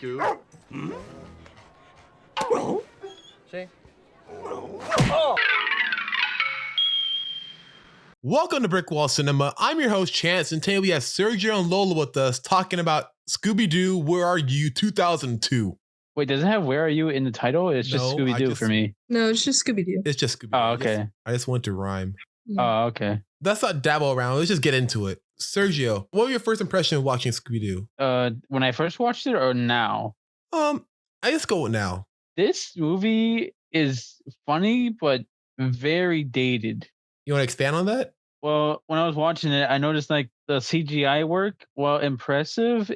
Scoob. See? Welcome to Brick Wall Cinema. I'm your host, Chance, and today we have Sergio and Lola with us talking about Scooby-Doo, Where Are You, 2002. Wait, does it have Where Are You in the title? It's just No, Scooby-Doo for me. No, it's just Scooby-Doo. It's just Scooby-Doo. Oh, okay. I just want to rhyme. Oh, okay. Let's not dabble around. Let's just get into it. Sergio, what was your first impression of watching Scooby-Doo? When I first watched it or now? I just go with now. This movie is funny, but very dated. You want to expand on that? Well, when I was watching it, I noticed like the CGI work, while impressive,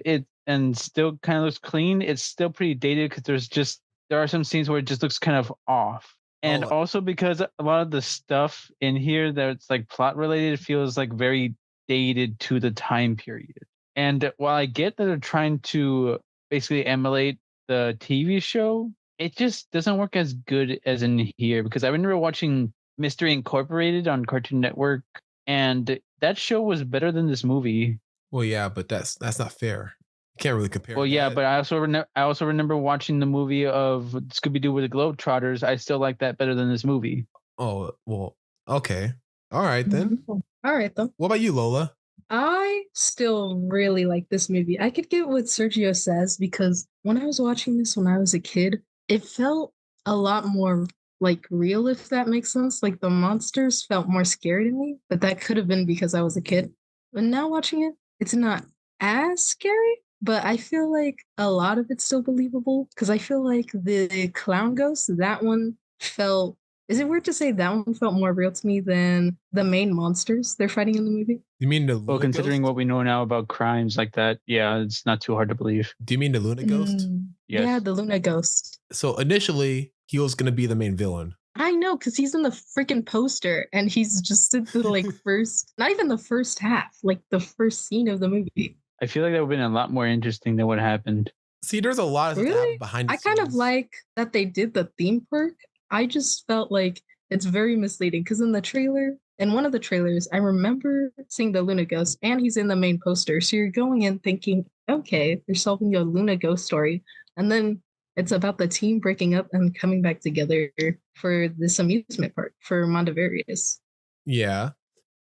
and still kind of looks clean, it's still pretty dated because there are some scenes where it just looks kind of off. And also because a lot of the stuff in here that's like plot related feels like very dated to the time period. And while I get that they're trying to basically emulate the TV show, it just doesn't work as good as in here, because I remember watching Mystery Incorporated on Cartoon Network, and that show was better than this movie. Well, yeah, but that's not fair. You can't really compare. Well, yeah, but I also remember watching the movie of Scooby-Doo with the Globetrotters. I still like that better than this movie. Oh, well, okay. All right, then. All right, though. What about you, Lola? I still really like this movie. I could get what Sergio says, because when I was watching this when I was a kid, it felt a lot more like real, if that makes sense. Like the monsters felt more scary to me, but that could have been because I was a kid. But now watching it, it's not as scary, but I feel like a lot of it's still believable, because I feel like the clown ghost, that one felt, is it weird to say that one felt more real to me than the main monsters they're fighting in the movie? You mean the Well, considering what we know now about crimes like that, yeah, it's not too hard to believe. Do you mean the Luna Ghost? Yes. Yeah, the Luna Ghost. So initially, he was going to be the main villain. I know, because he's in the freaking poster, and he's just in the like first, not even the first half, like the first scene of the movie. I feel like that would have been a lot more interesting than what happened. See, there's a lot of stuff that Really? happened behind the I kind of scenes. like that they did the theme park. I just felt like it's very misleading, because in the trailer, in one of the trailers, I remember seeing the Luna Ghost, and he's in the main poster. So you're going in thinking, okay, they're solving your Luna Ghost story. And then it's about the team breaking up and coming back together for this amusement park for Mondavarius. Yeah.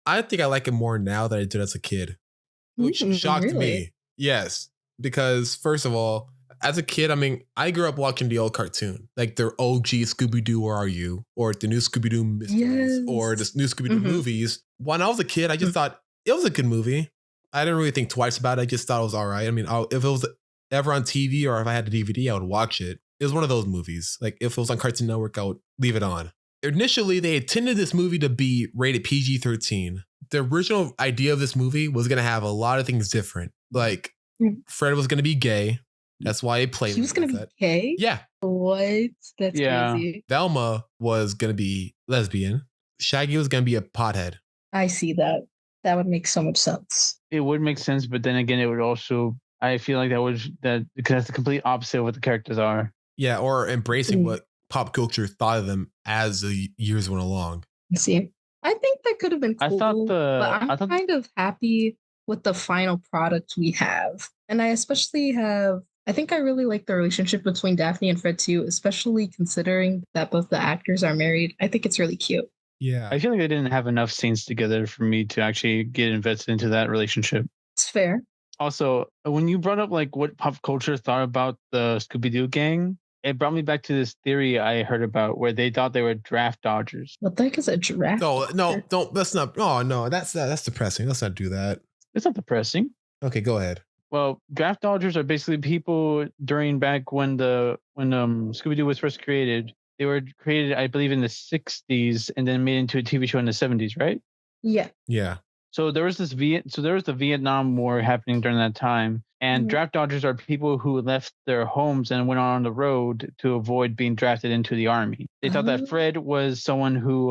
I think I like it more now than I did as a kid, which shocked Really? me. Yes. Because, first of all, as a kid, I mean, I grew up watching the old cartoon, like the OG Scooby-Doo, Where Are You? Or the new Scooby-Doo Mysteries, or the new Scooby-Doo movies. When I was a kid, I just thought it was a good movie. I didn't really think twice about it. I just thought it was all right. I mean, if it was ever on TV or if I had a DVD, I would watch it. It was one of those movies. Like if it was on Cartoon Network, I would leave it on. Initially, they intended this movie to be rated PG-13. The original idea of this movie was going to have a lot of things different. Like Fred was going to be gay. That's why he played. He was going to be gay? Yeah. What? That's crazy. Velma was going to be lesbian. Shaggy was going to be a pothead. I see that. That would make so much sense. It would make sense, but then again, it would also, I feel like because that's the complete opposite of what the characters are. Yeah, or embracing what pop culture thought of them as the years went along. I see. I think that could have been cool, but I'm kind of happy with the final product we have. And I think I really like the relationship between Daphne and Fred too, especially considering that both the actors are married. I think it's really cute. Yeah. I feel like they didn't have enough scenes together for me to actually get invested into that relationship. It's fair. Also, when you brought up like what pop culture thought about the Scooby-Doo gang, it brought me back to this theory I heard about where they thought they were draft dodgers. What the heck is a draft? No, don't. That's not. Oh no, that's depressing. Let's not do that. It's not depressing. Okay, go ahead. Well, draft dodgers are basically people during back when Scooby-Doo was first created. They were created, I believe, in the 60s and then made into a TV show in the 70s, right? Yeah. Yeah. So there was the Vietnam War happening during that time, and draft dodgers are people who left their homes and went on the road to avoid being drafted into the army. They thought that Fred was someone who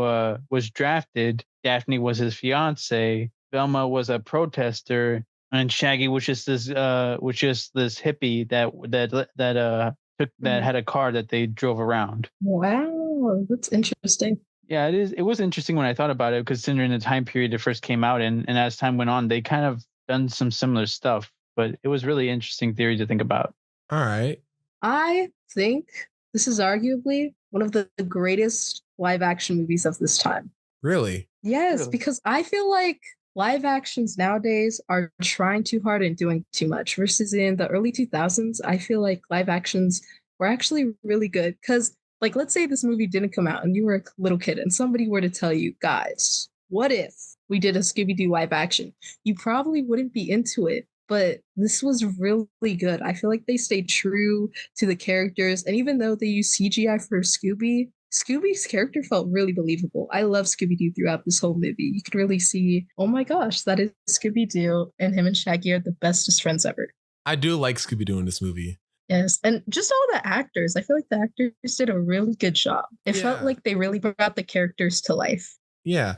was drafted, Daphne was his fiance, Velma was a protester, and Shaggy was just this hippie that had a car that they drove around. Wow, that's interesting. Yeah, it is. It was interesting when I thought about it, considering the time period it first came out, and as time went on, they kind of done some similar stuff. But it was really interesting theory to think about. All right. I think this is arguably one of the greatest live action movies of this time. Really? Yes, Really? because I feel like live actions nowadays are trying too hard and doing too much versus in the early 2000s, I feel like live actions were actually really good cuz like let's say this movie didn't come out and you were a little kid and somebody were to tell you, "Guys, what if we did a Scooby-Doo live action?" You probably wouldn't be into it, but this was really good. I feel like they stayed true to the characters, and even though they used CGI for Scooby, Scooby's character felt really believable. I love Scooby Doo throughout this whole movie. You could really see, oh my gosh, that is Scooby Doo, and him and Shaggy are the bestest friends ever. I do like Scooby-Doo in this movie. Yes, and just all the actors. I feel like the actors did a really good job. It felt Yeah. like they really brought the characters to life. Yeah.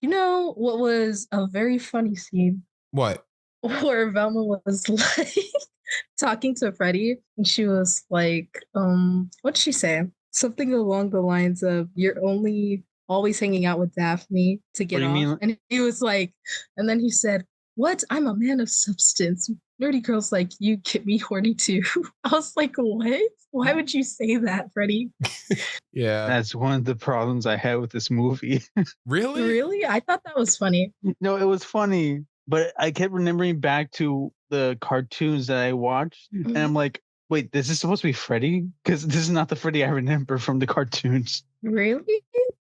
You know what was a very funny scene What? where Velma was like talking to Freddie, and she was like, what'd she say? Something along the lines of, "You're only always hanging out with Daphne to What get do you off." mean? And he was like, and then he said, "What? I'm a man of substance. Nerdy girls like you get me horny too." I was like, what? Why would you say that, Freddie? Yeah. That's one of the problems I had with this movie. Really? Really? I thought that was funny. No, it was funny, but I kept remembering back to the cartoons that I watched, and I'm like, wait, this is supposed to be Freddy? Because this is not the Freddy I remember from the cartoons. Really?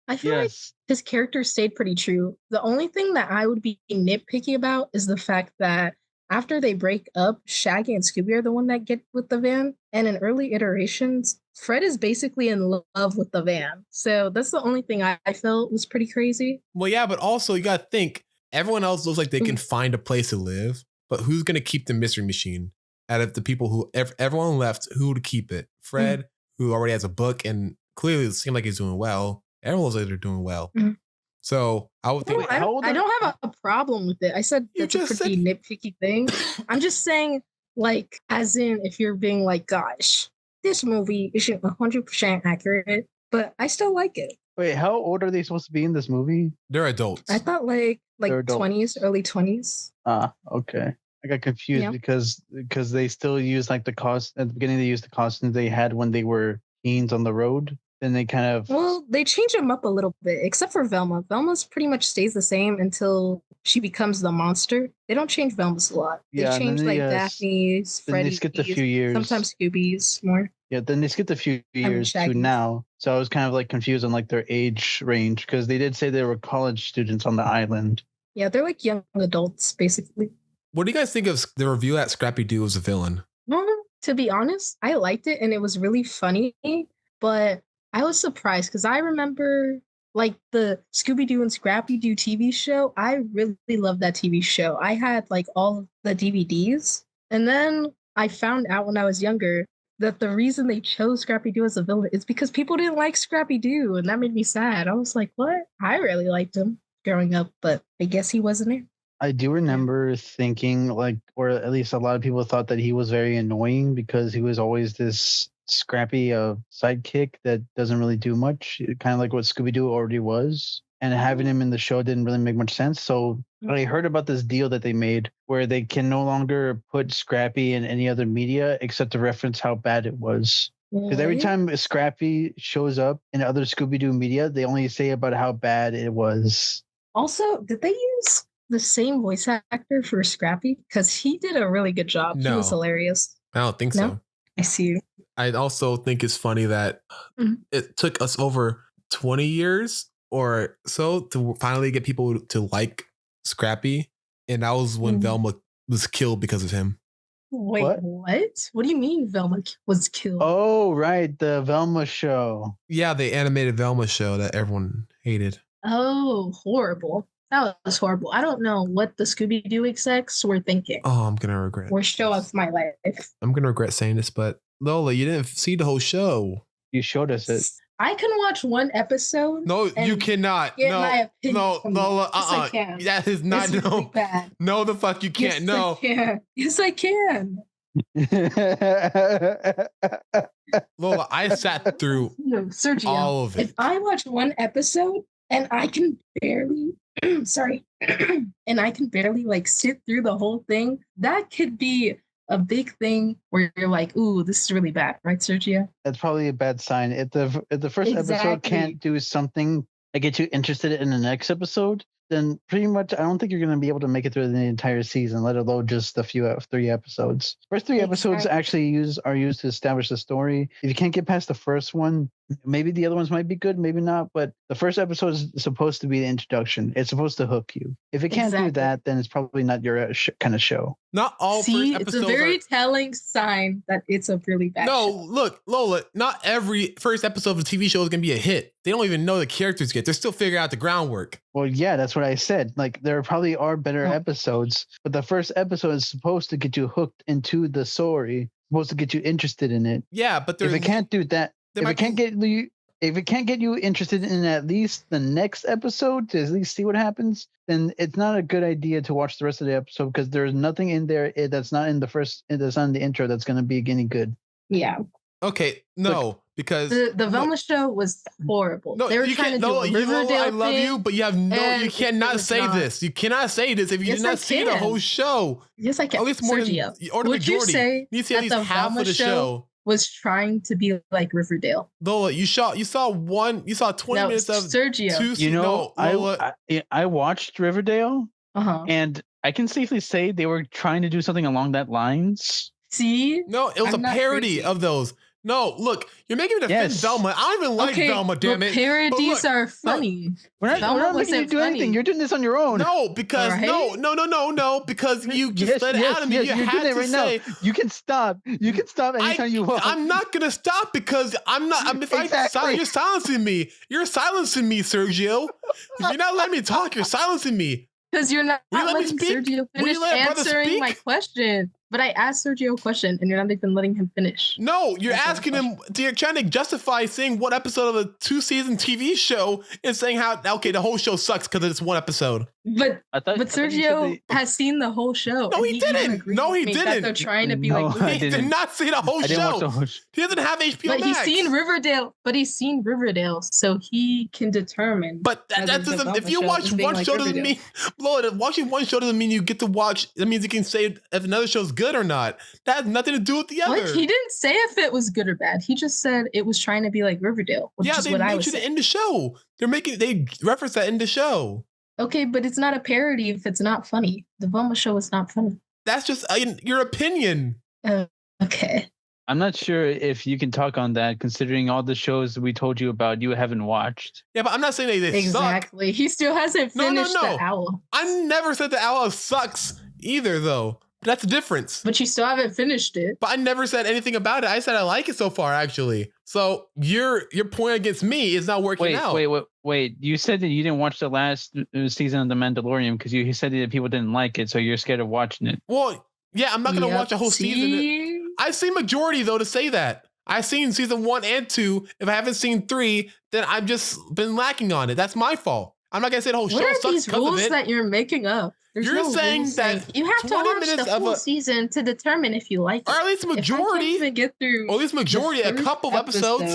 I feel like Yes. his character stayed pretty true. The only thing that I would be nitpicky about is the fact that after they break up, Shaggy and Scooby are the one that get with the van. And in early iterations, Fred is basically in love with the van. So that's the only thing I felt was pretty crazy. Well, yeah, but also you gotta think everyone else looks like they can find a place to live, but who's gonna keep the mystery machine? Out of the people who everyone left, who would keep it? Fred, who already has a book and clearly it seemed like he's doing well. Everyone looks like they're doing well. Mhm. So I would think. Wait, how old I are- don't have a problem with it. I said You that's a just pretty nitpicky thing. I'm just saying, like, as in, if you're being like, gosh, this movie isn't 100% accurate, but I still like it. Wait, how old are they supposed to be in this movie? They're adults. I thought like They're adults. 20s, early 20s. Ah, okay. I got confused Yeah. because they still use like the cost at the beginning. They used the costumes they had when they were teens on the road. Then they kind of Well, they change them up a little bit, except for Velma. Velma's pretty much stays the same until she becomes the monster. They don't change Velma's a lot. They Yeah, and change then like they, Daphne's, then they Freddy's, skipped a few years. sometimes Scooby's more. Yeah, then they skipped a few mean, years to Shaggy's. now. So I was kind of like confused on like their age range because they did say they were college students on the island. Yeah, they're like young adults, basically. What do you guys think of the review at Scrappy Doo as a villain? Well, to be honest, I liked it and it was really funny, but I was surprised because I remember like the Scooby-Doo and Scrappy-Doo TV show. I really loved that TV show. I had like all of the DVDs, and then I found out when I was younger that the reason they chose Scrappy-Doo as a villain is because people didn't like Scrappy-Doo, and that made me sad. I was like, what? I really liked him growing up, but I guess he wasn't it. I do remember thinking like, or at least a lot of people thought that he was very annoying because he was always this scrappy sidekick that doesn't really do much, kind of like what Scooby-Doo already was. And having him in the show didn't really make much sense. So I heard about this deal that they made where they can no longer put Scrappy in any other media except to reference how bad it was. Because every time Scrappy shows up in other Scooby-Doo media, they only say about how bad it was. Also, did they use the same voice actor for Scrappy? Because he did a really good job. He was No. hilarious. I don't think No? so. I see you. I also think it's funny that it took us over 20 years or so to finally get people to like Scrappy. And that was when Velma was killed because of him. Wait, What? what do you mean Velma was killed? Oh, right. The Velma show. Yeah, the animated Velma show that everyone hated. Oh, horrible. That was horrible. I don't know what the Scooby-Doo execs were thinking. Oh, I'm going to regret Or show us my life. I'm going to regret saying this, but Lola, you didn't see the whole show. You showed us it. I can watch one episode. No, you cannot. Get my No, opinion no, from Lola, Yes, I can. That is not, It's really no. bad. No, the fuck you can't. Yes, No. I can. Yes, I can. Lola, I sat through No, Sergio, all of it. if I watch one episode and I can barely, sorry, and I can barely like sit through the whole thing, that could be a big thing where you're like, ooh, this is really bad, right, Sergio? That's probably a bad sign. If the first episode can't do something that gets you interested in the next episode, then pretty much I don't think you're going to be able to make it through the entire season, let alone just a few 3 episodes. First 3 episodes actually are used to establish the story. If you can't get past the first one, maybe the other ones might be good, maybe not. But the first episode is supposed to be the introduction. It's supposed to hook you. If it can't do that, then it's probably not your kind of show. Not all first episodes. It's a very telling sign that it's a really bad show. Look, Lola, not every first episode of a TV show is going to be a hit. They don't even know the characters yet. They're still figuring out the groundwork. Well, yeah, that's what I said. Like, there probably are better episodes, but the first episode is supposed to get you hooked into the story, supposed to get you interested in it. Yeah, but if it can't do that, if it can't get you interested in at least the next episode to at least see what happens, then it's not a good idea to watch the rest of the episode because there's nothing in there that's not in the first, that's not in the intro that's going to be any good. Yeah. Okay, because the Velma show was horrible. No, they were trying to do a Riverdale I love you, but you cannot say this. You cannot say this if you did not see the whole show. Yes, I can. At least more Sergio, than, or the would majority. you say you see at least half Velma of the show was trying to be like Riverdale? Lola, you saw 20 minutes of Sergio. I watched Riverdale, and I can safely say they were trying to do something along that lines. See? No, it was a parody of those. No, look, you're making me defend Velma. I don't even like Velma, damn it. Parodies are funny. We're not making you do anything. You're doing this on your own. No, because no, because you just let it out of me. You had to say you can stop. You can stop anytime you want. I'm not gonna stop because I'm not. You're silencing me. You're silencing me, Sergio. If you're not letting me talk, you're silencing me. Because you're not letting Sergio finish answering my question. But I asked Sergio a question, and you're not even letting him finish. No, you're asking him. You're trying to justify saying one episode of a 2-season TV show and saying how the whole show sucks because it's one episode. But Sergio has seen the whole show. No, he didn't. No, he didn't. They're trying to be like. He did not see the whole show. He doesn't have HBO Max. He's seen Riverdale. But he's seen Riverdale, so he can determine. But that doesn't. If you watch one show doesn't mean. Lord, watching one show doesn't mean you get to watch. That means you can say if another show's good or not. That has nothing to do with the other. What? He didn't say if it was good or bad. He just said it was trying to be like Riverdale. Which is they what I made was you to saying. end the show. They reference that in the show. Okay, but it's not a parody if it's not funny. The Velma show is not funny. That's just your opinion. Okay. I'm not sure if you can talk on that, considering all the shows we told you about you haven't watched. Yeah, but I'm not saying they exactly. Suck. He still hasn't finished The Owl. I never said The Owl sucks either, though. That's the difference. But you still haven't finished it. But I never said anything about it. I said I like it so far, actually. So your point against me is not working out. Wait. You said that you didn't watch the last season of The Mandalorian because you said that people didn't like it, so you're scared of watching it. Well, yeah, I'm not going to watch a whole season. I've seen majority, though, to say that. I've seen season 1 and 2. If I haven't seen 3, then I've just been lacking on it. That's my fault. I'm not going to say the whole show sucks because of it. What are these rules that you're making up? You're saying that you have to watch the whole season to determine if you like it. Or at least majority. Even get through. Or at least majority, a couple of episodes.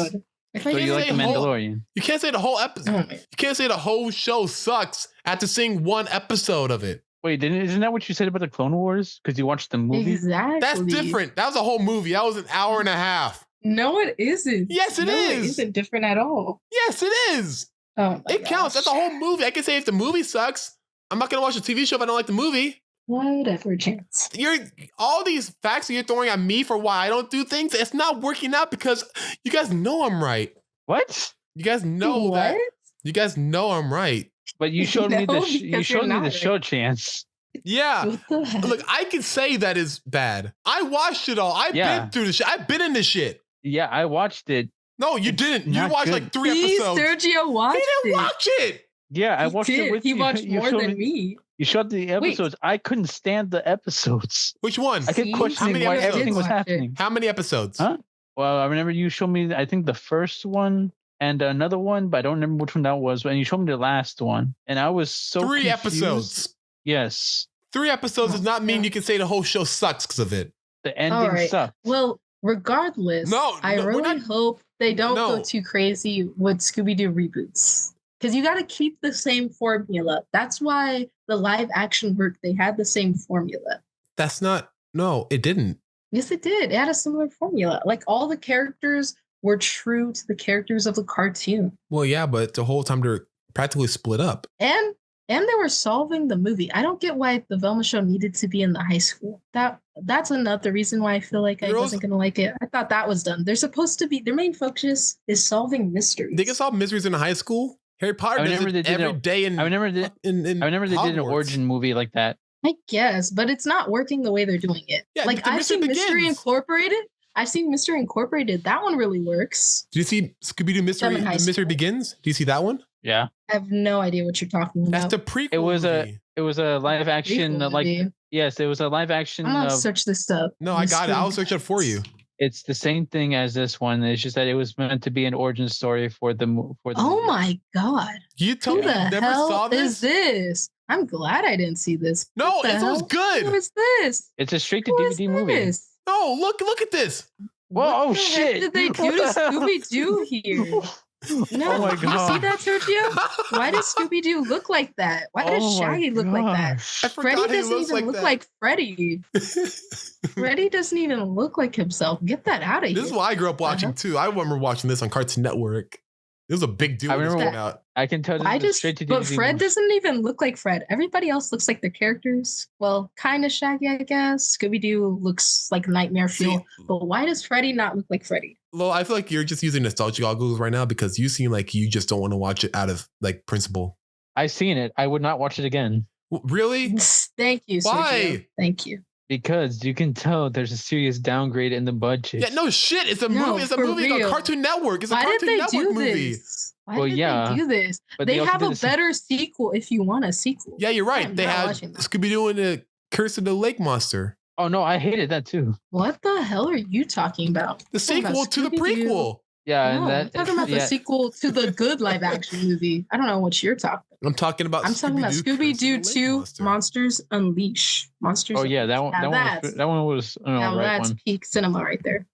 So you like The Mandalorian? You can't say the whole episode. You can't say the whole show sucks after seeing one episode of it. Wait, isn't that what you said about the Clone Wars? Because you watched the movie? Exactly. That's different. That was a whole movie. That was an hour and a half. No, it isn't. Yes, it is. It isn't different at all. Yes, it is. Oh, it counts. That's a whole movie. I can say if the movie sucks, I'm not going to watch a TV show if I don't like the movie. Whatever, chance. All these facts that you're throwing at me for why I don't do things, it's not working out because you guys know I'm right. What? You guys know that. You guys know I'm right. But you showed me the show, Chance. Yeah. Look, I can say that is bad. I watched it all. I've been through the shit. I've been in this shit. Yeah, I watched it. No, you didn't. You watched like 3 episodes. Sergio watched it. He didn't watch it. Yeah, I watched it with you. He watched more than me. You showed the episodes. Wait. I couldn't stand the episodes. Which one? I kept questioning why everything was happening. How many episodes? Huh? Well, I remember you showed me, I think, the first one and another one, but I don't remember which one that was. And you showed me the last one. And I was so 3 confused. episodes. Yes. 3 episodes does not mean you can say the whole show sucks because of it. The ending sucks. Well, regardless, I really hope they don't go too crazy with Scooby-Doo reboots. Because you got to keep the same formula. That's why the live action work, they had the same formula. That's not, no, it didn't. Yes, it did. It had a similar formula. Like all the characters were true to the characters of the cartoon. Well, yeah, but the whole time they're practically split up. And they were solving the movie. I don't get why the Velma show needed to be in the high school. That's another reason why I feel like I wasn't gonna like it. I thought that was done. They're supposed to be their main focus is solving mysteries. They can solve mysteries in high school. Harry Potter does it every day in. I remember they did an origin movie like that. I guess, but it's not working the way they're doing it. Yeah, like I've seen Mystery Incorporated. I've seen Mystery Incorporated. That one really works. Do you see Scooby-Doo Mystery? The Mystery Begins. Do you see that one? Yeah. I have no idea what you're talking about. That's the prequel. It was a live action yes, it was a live action. I'm gonna search this up. No, I got it. I'll search it for you. It's the same thing as this one. It's just that it was meant to be an origin story for the Oh my god! You told me you never saw this? Is this? I'm glad I didn't see this. No, it was good. What is this? It's a straight to DVD movie. No, look at this. Whoa! Oh shit! What did they do to Scooby-Doo here? No, oh my God. You see that, Sergio? Why does Scooby-Doo look like that? Why does Shaggy look like that? Freddy doesn't even look like Freddy. Freddy doesn't even look like himself. Get that out of here. This is what I grew up watching too. I remember watching this on Cartoon Network. It was a big deal. I remember. I can tell. But Fred doesn't even look like Fred. Everybody else looks like their characters. Well, kind of Shaggy, I guess. Scooby-Doo looks like Nightmare Fuel. But why does Freddy not look like Freddy? Well, I feel like you're just using nostalgia goggles right now because you seem like you just don't want to watch it out of like principle. I've seen it. I would not watch it again. Really? Thank you. Why? Sergio. Thank you. Because you can tell there's a serious downgrade in the budget. Yeah, no shit. It's a movie. It's a movie on Cartoon Network. It's a Cartoon Network movie. Why did they do this? They have a better sequel if you want a sequel. Yeah, you're right. They have Scooby-Doo and the Curse of the Lake Monster. Oh no, I hated that too. What the hell are you talking about? The sequel to the prequel. Yeah, no, I'm talking about the sequel to the good live action movie. I don't know what you're talking about. I'm talking about Scooby-Doo 2 Monsters Unleash. Monsters. Oh yeah, that one was that's peak cinema right there.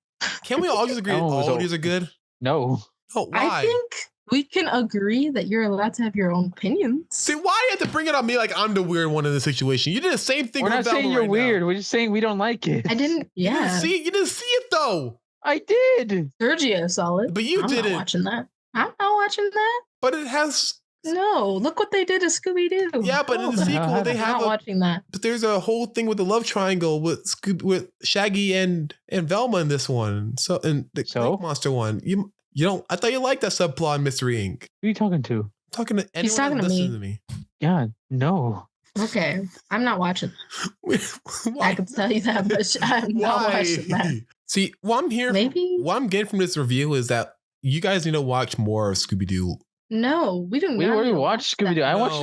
Can we all just agree all of these are good? No. Oh, why? I think we can agree that you're allowed to have your own opinions. See, why you have to bring it on me like I'm the weird one in the situation? You did the same thing. We're not saying you're weird. We're just saying we don't like it. I didn't. Yeah. You didn't see it though. I did. Sergio saw it. But you didn't. I'm not watching that. I'm not watching that. But it has. No, look what they did to Scooby-Doo. Yeah, but in the sequel they have. I'm not watching that. But there's a whole thing with the love triangle with Shaggy and Velma in this one. So and the Lake Monster one. You don't. I thought you liked that subplot in Mystery Inc. Who are you talking to? I'm talking to anyone. He's talking to me. Yeah, no. Okay, I'm not watching. I can tell you that much. I'm not watching that. See, what I'm getting from this review is that you guys need to watch more of Scooby-Doo. No, we don't. We already watched Scooby-Doo. I watched.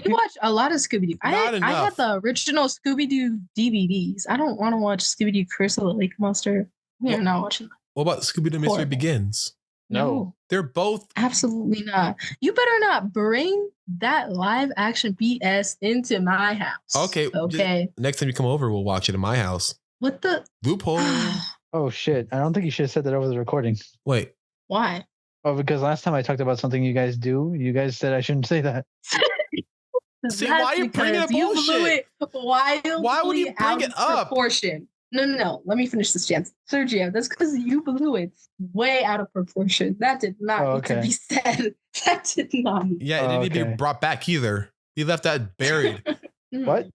We watched a lot of Scooby-Doo. I had the original Scooby-Doo DVDs. I don't want to watch Scooby-Doo Curse of the Lake Monster. We're not watching that. What about Scooby-Doo Mystery Begins? No, they're both absolutely not. You better not bring that live action BS into my house. Okay. Next time you come over, we'll watch it in my house. What the loophole? Oh shit! I don't think you should have said that over the recording. Wait. Why? Oh, because last time I talked about something you guys do, you guys said I shouldn't say that. See, why are you bringing up bullshit? Why would you bring it up? Proportion. No. Let me finish this chance. Sergio, that's because you blew it way out of proportion. That did not need to be said. That did not need it didn't need to be brought back either. You left that buried. What?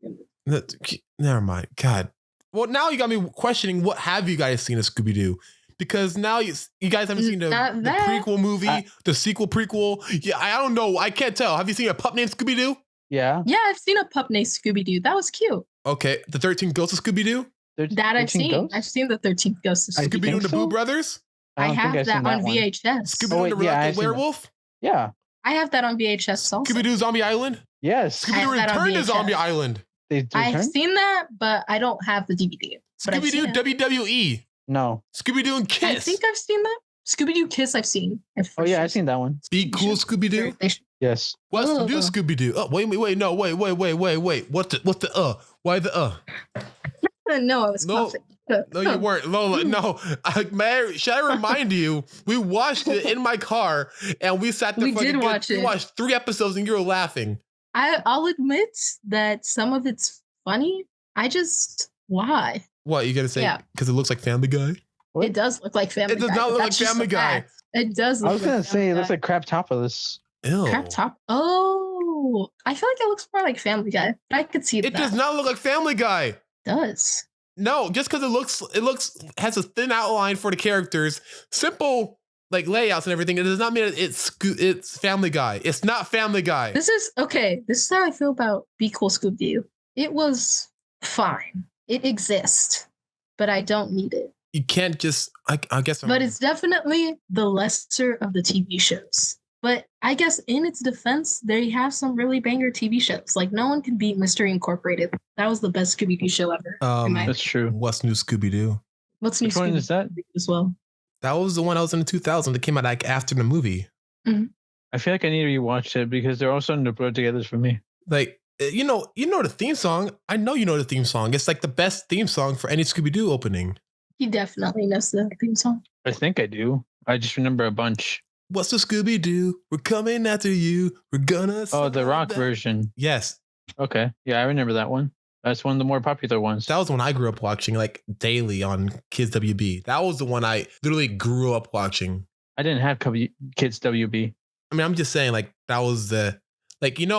Never mind. God. Well, now you got me questioning what have you guys seen of Scooby-Doo? Because now you guys haven't seen the prequel movie, the sequel prequel. Yeah, I don't know. I can't tell. Have you seen a pup named Scooby-Doo? Yeah. Yeah, I've seen a pup named Scooby-Doo. That was cute. Okay. The 13 Ghosts of Scooby-Doo? That I've seen. Ghosts? I've seen the 13th Ghosts of Scooby-Doo and the Boo Brothers? I have that on VHS. Scooby-Doo and the Reluctant Werewolf? Yeah. I have that on VHS also. Scooby-Doo Zombie Island? Yes. Scooby-Doo Return to Zombie Island. I've seen that, but I don't have the DVD. Scooby-Doo WWE? No. Scooby-Doo and Kiss? I think I've seen that. Scooby-Doo Kiss I've seen. I've seen that one. Be Cool Scooby-Doo? Yes. What's the new Scooby-Doo? Oh, wait. What the Why the No, I was coughing. No, you weren't. Lola, no. Should I remind you, we watched it in my car and we sat there. We watched 3 episodes and you were laughing. I'll admit that some of it's funny. Why? What you gonna say? Because it looks like Family Guy. What? It does look like Family Guy. It does not look like Family Guy. It does. I was gonna say it looks like Craptopolis. Ew. Oh, I feel like it looks more like Family Guy. I could see that. It does not look like Family Guy. It does. No, just because it has a thin outline for the characters, simple like layouts and everything. It does not mean it's Family Guy. It's not Family Guy. This is how I feel about Be Cool Scooby-Doo. It was fine. It exists, but I don't need it. You can't just. I guess. But it's definitely the lesser of the TV shows. But I guess in its defense, they have some really banger TV shows. Like no one can beat Mystery Incorporated. That was the best Scooby-Doo show ever. That's true. What's New Scooby-Doo? What's New Which one is that? As well. That was the one that was in the 2000s that came out like after the movie. Mm-hmm. I feel like I need to rewatch it because they're all starting to blur together for me. Like you know the theme song. I know you know the theme song. It's like the best theme song for any Scooby-Doo opening. He definitely knows the theme song. I think I do. I just remember a bunch. What's the Scooby-Doo? We're coming after you. We're gonna. Oh, the rock version. Yes. Okay. Yeah, I remember that one. That's one of the more popular ones. That was one I grew up watching like daily on Kids WB. That was the one I literally grew up watching. I didn't have Kids WB. I mean, I'm just saying like that was the like we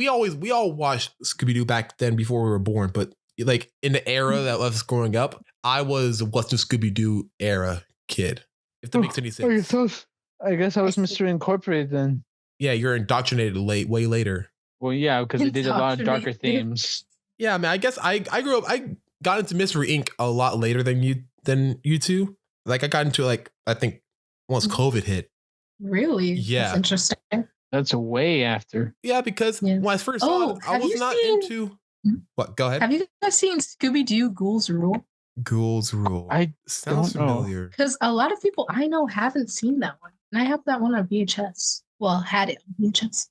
all watched Scooby-Doo back then before we were born, but like in the era that was growing up, I was a What's New Scooby-Doo era kid. If that makes any sense. I guess I was Mystery Incorporated then. Yeah, you're indoctrinated way later. Well, yeah, because it did a lot of darker themes. Yeah, I mean, I guess I grew up. I got into Mystery Inc. a lot later than you two. Like I got into like I think once COVID hit. Really? Yeah. That's interesting. That's way after. Yeah, because when I first saw it, I was not into. What? Go ahead. Have you guys seen Scooby-Doo Ghouls Rule? Ghouls Rule. Sounds familiar. Because a lot of people I know haven't seen that one. And I have that one on VHS. Well, had it on VHS.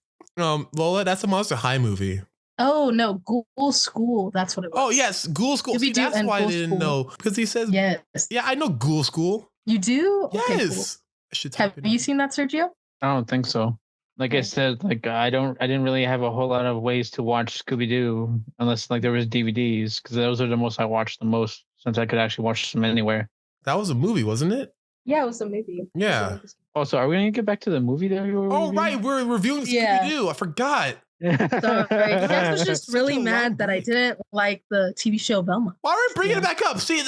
Lola, that's a Monster High movie. Oh, no. Ghoul School. That's what it was. Oh, yes. Ghoul School. See, that's why I didn't know. Because he says... Yes. Yeah, I know Ghoul School. You do? Yes. Okay, cool. Have you seen that, Sergio? I don't think so. Like I said, like I didn't really have a whole lot of ways to watch Scooby-Doo unless like there was DVDs because those are the most I watched the most since I could actually watch them anywhere. That was a movie, wasn't it? Yeah, it was a movie. Yeah. Also, are we going to get back to the movie that we were reviewing? Right. We're reviewing Scooby-Doo. I forgot. Sorry. I was just really mad that I didn't like the TV show Velma. Why are we bringing it back up? See,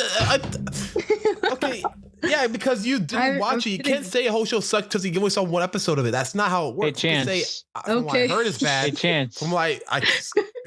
okay. Yeah, because you didn't watch it. You can't say a whole show sucked because you only saw one episode of it. That's not how it works. Hey, Chance. Say, from what I heard it's bad. Hey, Chance. From like,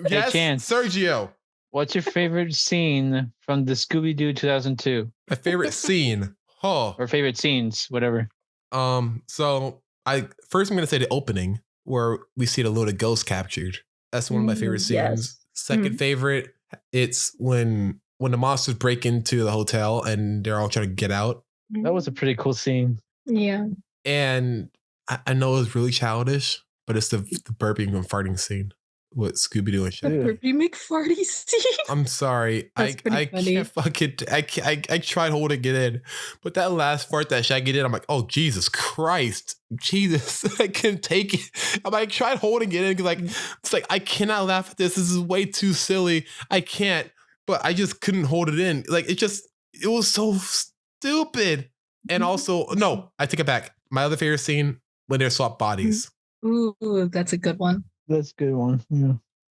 yes, Chance. Sergio. What's your favorite scene from the Scooby-Doo 2002? My favorite scene. Oh. Or favorite scenes, whatever. So I'm gonna say the opening where we see the little ghost captured. That's one of my favorite scenes. Yes. Second favorite, it's when the monsters break into the hotel and they're all trying to get out. That was a pretty cool scene. Yeah. And I know it was really childish, but it's the burping and farting scene with Scooby-Doo and Shaggy. The burpy McFarty scene. I'm sorry. I can't fucking I tried holding it in. But that last fart that Shaggy did, I'm like, oh Jesus Christ. Jesus. I couldn't take it. I'm like tried holding it in because like it's like I cannot laugh at this. This is way too silly. I can't. But I just couldn't hold it in. Like it was so stupid. And also, no, I take it back. My other favorite scene when they're swapped bodies. Ooh, that's a good one. That's a good one. Yeah.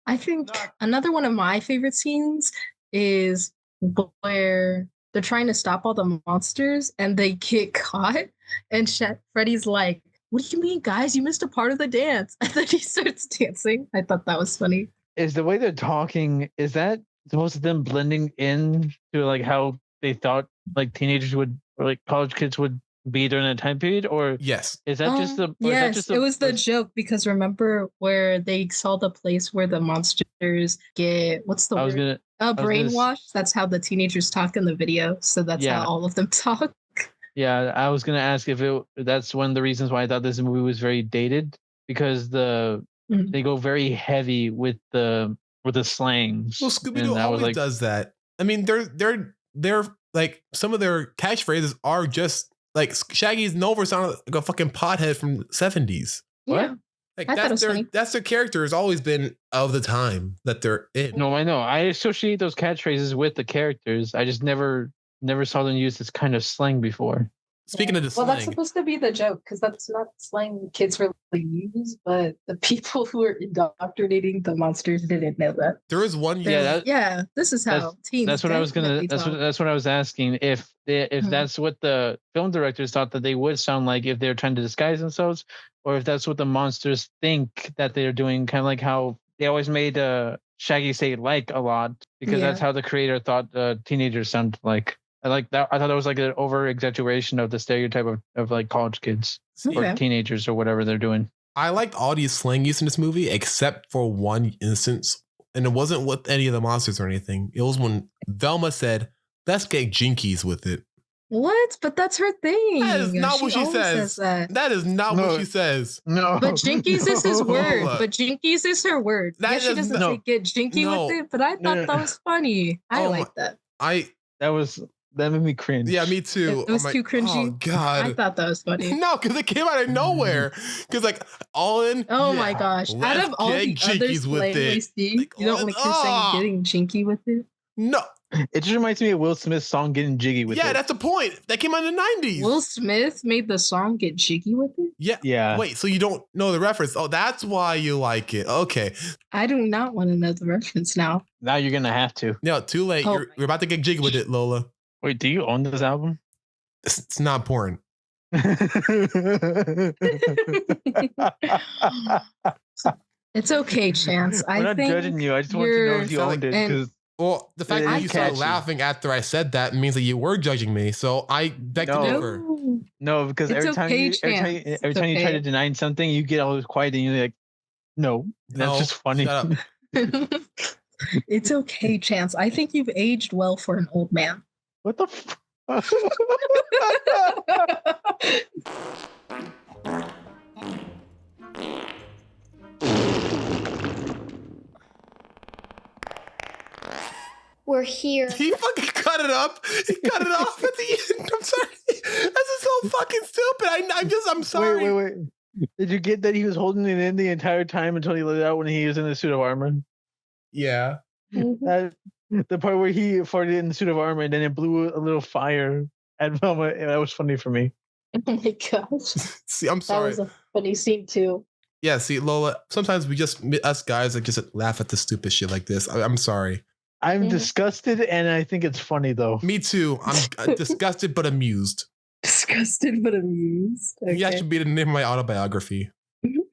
I think another one of my favorite scenes is where they're trying to stop all the monsters and they get caught. And Freddy's like, what do you mean, guys? You missed a part of the dance. And then he starts dancing. I thought that was funny. Is the way they're talking, is that supposed to them blending in to like how they thought like teenagers would or like college kids would be during that time period? Or yes, is that just the yes, it was the joke because remember where they saw the place where the monsters get what's the word? Brainwashed. That's how the teenagers talk in the video. So that's how all of them talk. Yeah, I was gonna ask if that's one of the reasons why I thought this movie was very dated because they go very heavy with the slangs. Well, Scooby-Doo always does that. I mean, they're like some of their catchphrases are just like Shaggy's known for sounding like a fucking pothead from the 70s. Yeah. Like I thought it was funny. that's their character has always been of the time that they're in. No, I know. I associate those catchphrases with the characters. I just never saw them use this kind of slang before. Speaking of the slang, that's supposed to be the joke because that's not slang kids really use, but the people who are indoctrinating the monsters didn't know that. there is one. This is how teens. That's what I was gonna. definitely That's what I was asking. If that's what the film directors thought that they would sound like if they're trying to disguise themselves, or if that's what the monsters think that they're doing, kind of like how they always made Shaggy say "like" a lot because that's how the creator thought teenagers sound like. I like that. I thought that was like an over exaggeration of the stereotype of like college kids or teenagers or whatever they're doing. I liked all the slang used in this movie except for one instance, and it wasn't with any of the monsters or anything. It was when Velma said, "Let's get jinkies with it." What? But that's her thing. That is not what she says. That is not what she says. No. But jinkies is his word. But jinkies is her word. That she doesn't say get jinky with it, but I thought that was funny. I like that. That made me cringe. Yeah, me too. It was too cringy. Oh God! I thought that was funny. No, because it came out of nowhere. Because like all in. Oh my gosh! Out of all the other slangs you don't want to keep saying getting jinky with it. No. It just reminds me of Will Smith's song "Getting Jiggy with It." Yeah, that's the point. That came out in the 90s. Will Smith made the song "Get Jiggy with It." Yeah. Wait, so you don't know the reference? Oh, that's why you like it. Okay. I do not want to know the reference now. Now you're gonna have to. No, too late. You're about to get jiggy with it, Lola. Wait, do you own this album? It's not important. It's okay, Chance. I'm not judging you. I just want to know if you owned it. Well, the fact that you started laughing after I said that means that you were judging me. So I beg to differ. No, because every time you try to deny something, you get all quiet and you're like, no, that's just funny. Shut up. It's okay, Chance. I think you've aged well for an old man. What the We're here. He fucking cut it up. He cut it off at the end. I'm sorry. This is so fucking stupid. I'm sorry. Wait. Did you get that he was holding it in the entire time until he let it out when he was in the suit of armor? Yeah. The part where he farted in the suit of armor and then it blew a little fire at Velma. That was funny for me. Oh my gosh. See, I'm sorry. That was a funny scene too. Yeah, see, Lola, sometimes us guys just laugh at the stupid shit like this. I'm sorry. I'm disgusted and I think it's funny though. Me too. I'm disgusted but amused. Disgusted but amused. Okay. Yeah, that should be the name of my autobiography.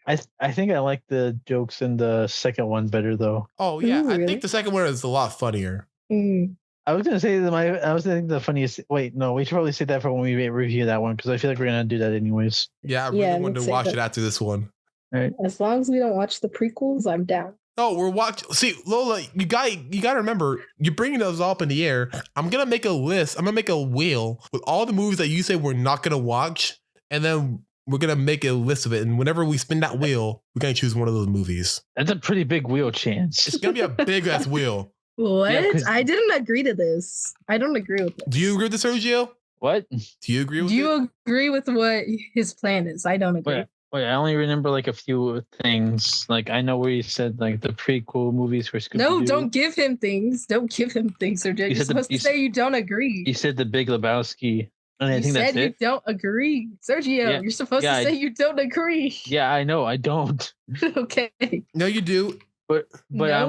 I think I like the jokes in the second one better though. Oh yeah, I think the second one is a lot funnier. I was gonna say that I was thinking the funniest. Wait, no, we should probably say that for when we review that one because I feel like we're gonna do that anyways. Yeah, I really wanted to watch it after this one. All right. As long as we don't watch the prequels, I'm down. Oh, we're watching. See, Lola, you got to remember, you're bringing those up in the air. I'm gonna make a list. I'm gonna make a wheel with all the movies that you say we're not gonna watch, and then we're gonna make a list of it. And whenever we spin that wheel, we're gonna choose one of those movies. That's a pretty big wheel, Chance. It's gonna be a big ass wheel. What? Yeah, I didn't agree to this. I don't agree with this. Do you agree with this, Sergio? What? Do you agree with Do you agree with what his plan is? I don't agree. Wait, I only remember like a few things. Like I know where you said like the prequel movies for Scooby-Doo. No, don't give him things. Don't give him things. Or you're supposed to say you don't agree. You said the Big Lebowski. And I think that's it. You don't agree. Sergio, you're supposed to say you don't agree. Yeah, I know. I don't. Okay. No, you do. But no, I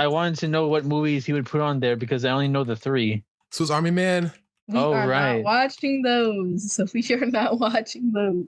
wanted to know what movies he would put on there because I only know the 3. Swiss Army Man. We are not watching those. So we are not watching those.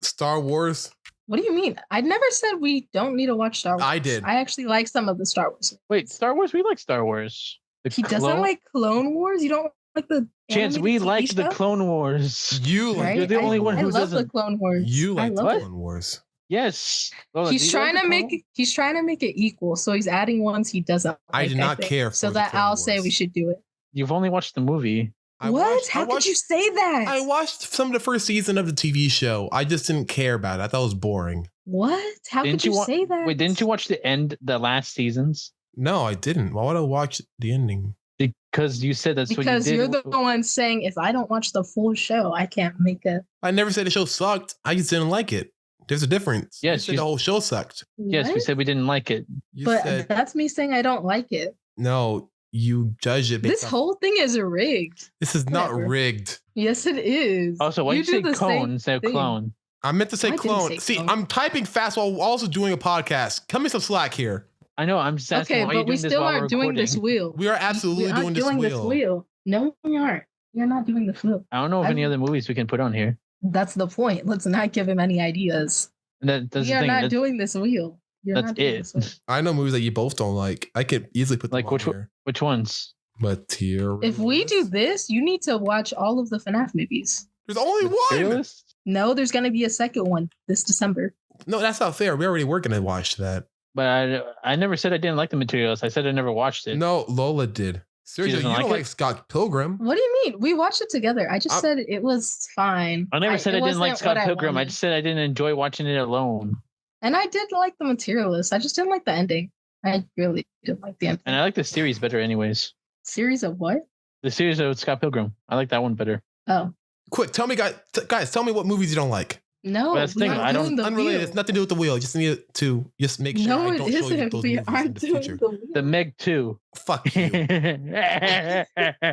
Star Wars. What do you mean? I never said we don't need to watch Star Wars. I did. I actually like some of the Star Wars. Wait, Star Wars? We like Star Wars. He doesn't like Clone Wars? You don't like the Chance, we like the Clone Wars. You like You're the only one who doesn't. I love the Clone Wars. You like the Clone Wars. Yes. Lola, he's trying to make it equal. So he's adding ones he doesn't like, I do not care. So that I'll say we should do it. You've only watched the movie. How could you say that? I watched some of the first season of the TV show. I just didn't care about it. I thought it was boring. What? How could you say that? Wait, didn't you watch the last seasons? No, I didn't. Why would I watch the ending? Because you said that's what you did. Because you're the one saying if I don't watch the full show, I can't make a... I never said the show sucked. I just didn't like it. There's a difference. Yes, you said the whole show sucked. Yes, we What? said we didn't like it. You But said that's me saying I don't like it. no. You judge it. This whole thing is rigged. This is not Whatever. rigged. Yes, it is. Also, why you do say the cone same instead of thing. clone? I meant to say I didn't clone. say See, clone. I'm typing fast while also doing a podcast. Cut me some slack here. I know. I'm just asking Okay, why you but we doing this still while we're aren't doing this recording. wheel. We are absolutely We aren't doing this wheel. No, we aren't. You're not doing this wheel. I don't know of any I'm- other movies we can put on here. That's the point. Let's not give him any ideas. That's We the are thing. not That's- doing this wheel. You're that's not doing it. this wheel. I know movies that you both don't like. I could easily put them Like on which here. which ones? Material. If we do this, you need to watch all of the FNAF movies. There's only one. Materialist? No, there's going to be a second one this December. No, that's not fair. We already were gonna watch that. But I never said I didn't like the Materialist. I said I never watched it. No, Lola did. Sergio, you doesn't don't like like it? Scott Pilgrim. What do you mean? We watched it together. I just said it was fine. I never said I didn't like wasn't Scott what Pilgrim. I wanted. just said I didn't enjoy watching it alone. And I did like the Materialist. I just didn't like the ending. I really didn't like the ending. And I like the series better, anyways. Series of what? The series of Scott Pilgrim. I like that one better. Oh. Quick, tell me, guys, tell me what movies you don't like. No, That's the we're thing, not I don't- doing the Unrelated. wheel. It's nothing to do with the wheel. Just need to just make sure No, I it don't show you isn't. those We movies in aren't the doing future. the wheel. The Meg 2. Fuck you.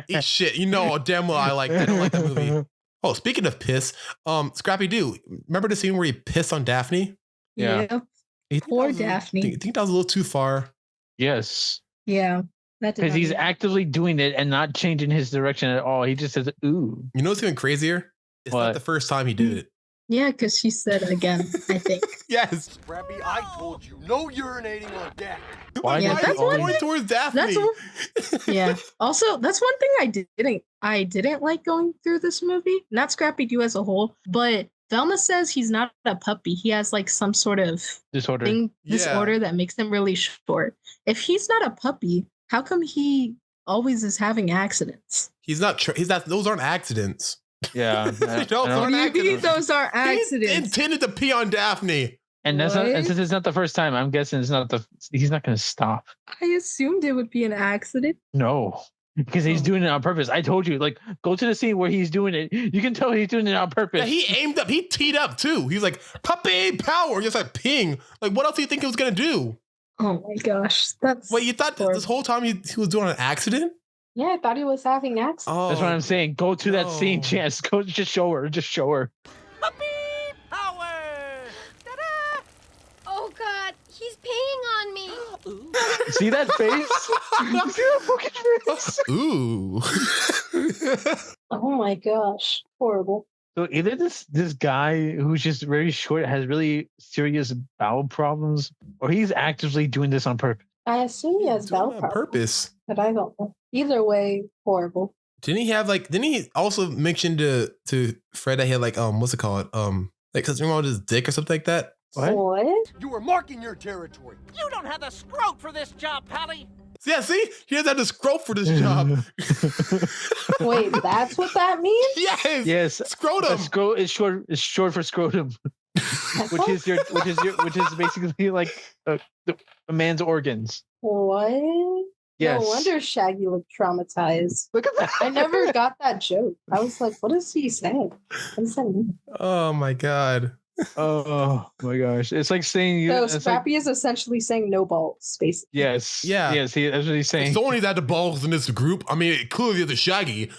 Eat shit. You know damn well I don't like that movie. Oh, speaking of piss, Scrappy Doo, remember the scene where he pissed on Daphne? Yeah. Yeah. You think Poor that was Daphne. think that was a little too far? Yes. Yeah. That did Because not he's make- actively doing it and not changing his direction at all. He just says, ooh. You know what's even crazier? It's What? not the first time he did it. Yeah, because she said again, I think. Yes. Scrappy, I told you, no urinating on deck. Why Yeah, Why that's is he one going thing- towards Daphne? Yeah. Also, that's one thing I didn't like going through this movie. Not Scrappy Doo as a whole, but Velma says he's not a puppy. He has like some sort of Disorder. disorder that makes him really short. If he's not a puppy, how come he always is having accidents? He's not. He's not. Those aren't accidents. Yeah. Those I aren't don't- Maybe accidents. those are He accidents. intended to pee on Daphne. and that's not, and What? since it's not the first time, I'm guessing he's not going to stop. I assumed it would be an accident. No. Because he's Oh. doing it on purpose. I told you, like, go to the scene where he's doing it. You can tell he's doing it on purpose. Yeah, he aimed up. He teed up too. He's like puppy power, just like peeing. Like what else do you think he was gonna do? Oh my gosh, that's Wait, you thought this whole time he was doing an accident? Yeah, I thought he was having accidents. Oh, That's what I'm saying. Go to that scene, no. Chance. Go, just show her. Just show her. Puppy power! Ta-da! Oh God, he's peeing on me. See that face? You see that fucking face? Ooh. Oh my gosh, horrible. So either this guy who's just very short has really serious bowel problems, or he's actively doing this on purpose. I assume he has Doing bowel it on problems, purpose. but I don't know. Either way, horrible. Didn't he have like? Didn't he also mention to Fred that he had like what's it called like because remember his dick or something like that? What? You were marking your territory. You don't have the scrote for this job, Pally. Yeah, see, he doesn't have the scrote for this job. Wait, that's what that means? Yes. Yes. Scrotum. Is short for scrotum, which is basically like a man's organs. What? Yes. No wonder Shaggy looked traumatized. Look at that. I never got that joke. I was like, what is he saying? What does that mean? Oh my god. Oh my gosh! It's like saying So it's like- Scrappy is essentially saying no balls, basically. yes. Yeah. Yes. That's what he's saying. Someone needs to have the balls in this group. I mean, clearly the Shaggy.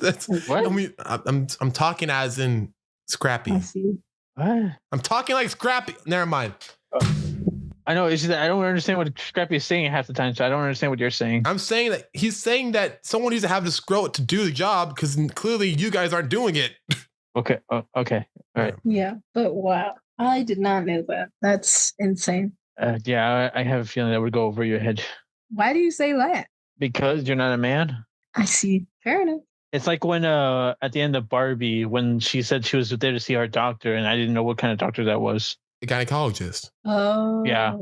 That's What? I mean, I'm talking as in Scrappy. I see. What? I'm talking like Scrappy. Never mind. I know. It's just that I don't understand what Scrappy is saying half the time, so I don't understand what you're saying. I'm saying that he's saying that someone needs to have the scrote to do the job because clearly you guys aren't doing it. Okay. Okay. All right. Yeah, but wow. I did not know that. That's insane. Yeah, I have a feeling that would go over your head Why do you say that? because you're not a man. I see. Fair enough. It's like when at the end of Barbie, when she said she was there to see her doctor, and I didn't know what kind of doctor that was. The gynecologist. Oh. Yeah.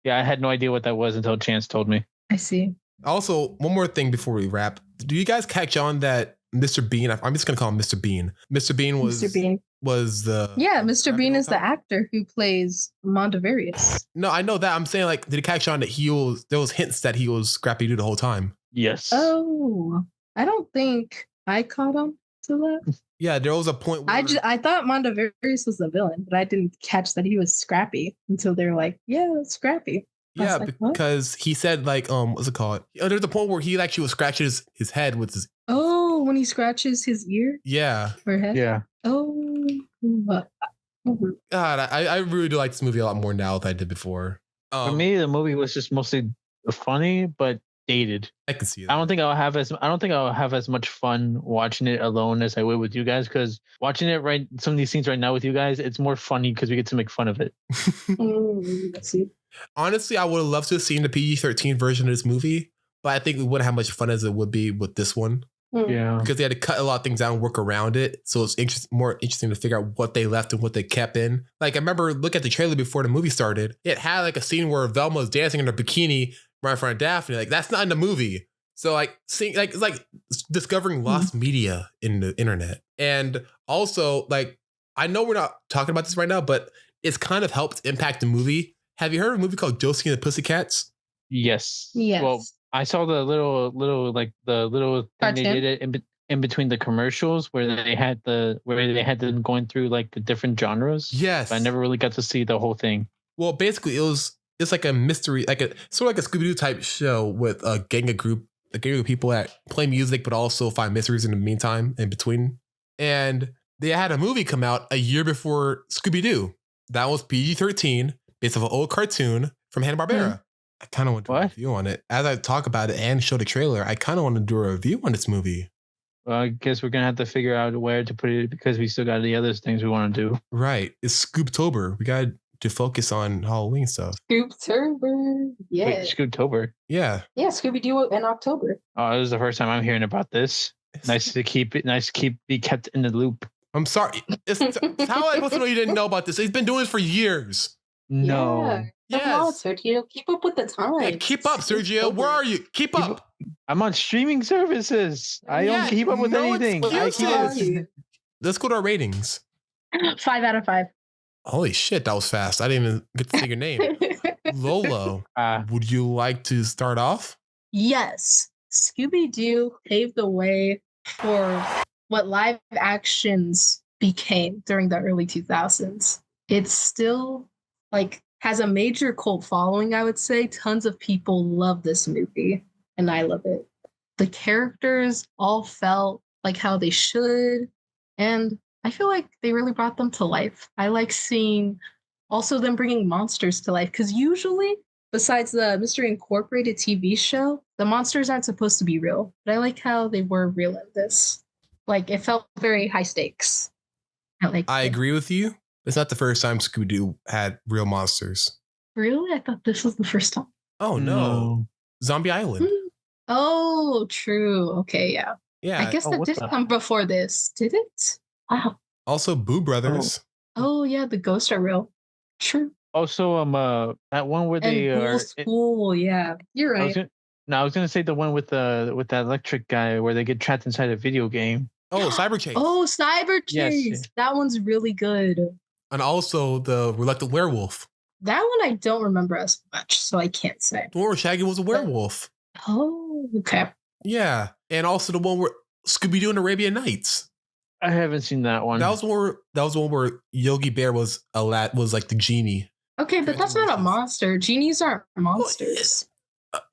Yeah, I had no idea what that was until Chance told me. I see. Also, one more thing before we wrap. Do you guys catch on that Mr. Bean? I'm just gonna call him Mr. Bean. Mr. Bean was Mr. Bean. was the Yeah, Mr. Scrappy Bean the is whole the time? actor who plays Mondavarius. No, I know that. I'm saying like, did it catch on that there was hints that he was Scrappy Doo the whole time? Yes. Oh, I don't think I caught him. to that. Yeah, there was a point where I thought Mondavarius was the villain, but I didn't catch that he was Scrappy until they were like, "Yeah, it's Scrappy." yeah, like, what? because he said like what's it called? There's a point where he actually was scratching his head with his Oh, when he scratches his ear yeah. or head. Yeah. Oh, God, I really do like this movie a lot more now than I did before. For me, the movie was just mostly funny but dated. I can see that. I don't think I'll have as much fun watching it alone as I would with you guys, because watching it some of these scenes right now with you guys, it's more funny because we get to make fun of it. let's see. Honestly, I would have loved to have seen the PG-13 version of this movie, but I think we wouldn't have much fun as it would be with this one. Yeah, because they had to cut a lot of things out and work around it. So it's more interesting to figure out what they left and what they kept in. Like I remember looking at the trailer before the movie started. It had like a scene where Velma was dancing in her bikini right in front of Daphne. Like that's not in the movie. So like seeing like it's like discovering lost media in the internet. And also like I know we're not talking about this right now, but it's kind of helped impact the movie. Have you heard of a movie called Josie and the Pussycats? yes. Yes. Well, I saw the little thing Cartoon? they did it in between the commercials where they had them going through like the different genres. Yes. But I never really got to see the whole thing. Well, basically it's like a mystery, like a sort of like a Scooby-Doo type show with a gang of people that play music but also find mysteries in the meantime in between. And they had a movie come out a year before Scooby-Doo. That was PG-13, based off an old cartoon from Hanna-Barbera. I kind of want to do a review on it. As I talk about it and show the trailer, I kind of want to do a review on this movie. Well, I guess we're gonna have to figure out where to put it because we still got the other things we want to do. Right. It's Scooptober. We got to focus on Halloween stuff. Scooptober. Yeah. Wait, Scooptober. Yeah. Yeah, Scooby-Doo in October. Oh, this is the first time I'm hearing about this. Nice to be kept in the loop. I'm sorry. How am I supposed to know you didn't know about this? He's been doing this for years. No. Yeah. Come on, Sergio. Keep up with the time. Yeah, keep up, Sergio. Where are you? Keep up. I'm on streaming services. I don't keep up with anything. Excuses. Let's go to our ratings. 5 out of 5. Holy shit, that was fast. I didn't even get to say your name. Lolo, would you like to start off? Yes. Scooby-Doo paved the way for what live actions became during the early 2000s. It's still like has a major cult following, I would say. Tons of people love this movie, and I love it. The characters all felt like how they should, and I feel like they really brought them to life. I like seeing also them bringing monsters to life, because usually, besides the Mystery Incorporated TV show, the monsters aren't supposed to be real. But I like how they were real in this. Like, it felt very high stakes. I agree with you. It's not the first time Scooby-Doo had real monsters. Really? I thought this was the first time. Oh, no. Zombie Island. Oh, true. Okay, yeah. Yeah. I guess that did come before this. Did it? Wow. Also, Boo Brothers. Oh, yeah. The ghosts are real. True. Also, that one where they are school. Yeah, you're right. I was gonna say the one with that electric guy where they get trapped inside a video game. Oh, Cyber Chase. Oh, Cyber Chase. Yes. That one's really good. And also the Reluctant Werewolf. That one I don't remember as much, so I can't say. The one where Shaggy was a werewolf. Oh, okay. Yeah, and also the one where Scooby-Doo and Arabian Nights. I haven't seen that one. That was the one where Yogi Bear was like the genie. Okay, but that's not a monster. Genies aren't monsters.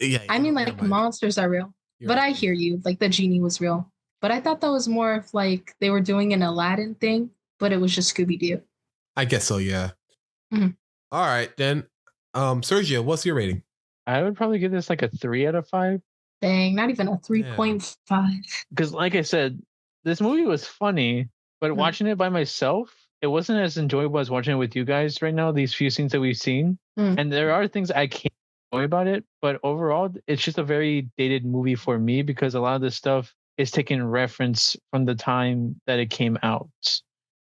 Yeah, I mean, like, monsters are real. But I hear you. Like, the genie was real. But I thought that was more of like they were doing an Aladdin thing, but it was just Scooby-Doo. I guess so, yeah. Mm-hmm. All right, then. Sergio, what's your rating? I would probably give this like a 3 out of 5. Dang, not even a 3.5. Because like I said, this movie was funny, but watching it by myself, it wasn't as enjoyable as watching it with you guys right now, these few scenes that we've seen. And there are things I can't enjoy about it, but overall, it's just a very dated movie for me because a lot of this stuff is taking reference from the time that it came out.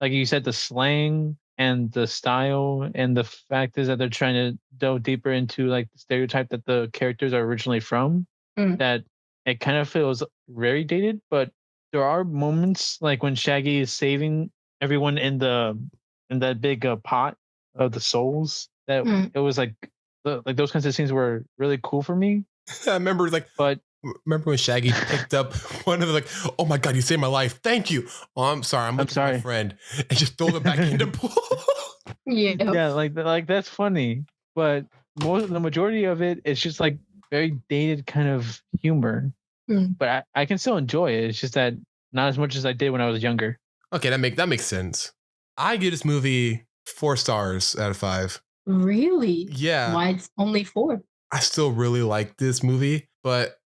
Like you said, the slang and the style and the fact is that they're trying to delve deeper into like the stereotype that the characters are originally from, that it kind of feels very dated, but there are moments like when Shaggy is saving everyone in that big pot of the souls that it was like those kinds of scenes were really cool for me. I remember Remember when Shaggy picked up one of the like, oh my god, you saved my life. Thank you. Oh, I'm sorry. I'm looking for my friend. And just throw it back in the pool. Yeah. Yeah, like that's funny. But the majority of it is just like very dated kind of humor. But I can still enjoy it. It's just that not as much as I did when I was younger. Okay, that makes sense. I give this movie 4 stars out of 5. Really? Yeah. Why it's only 4? I still really like this movie, but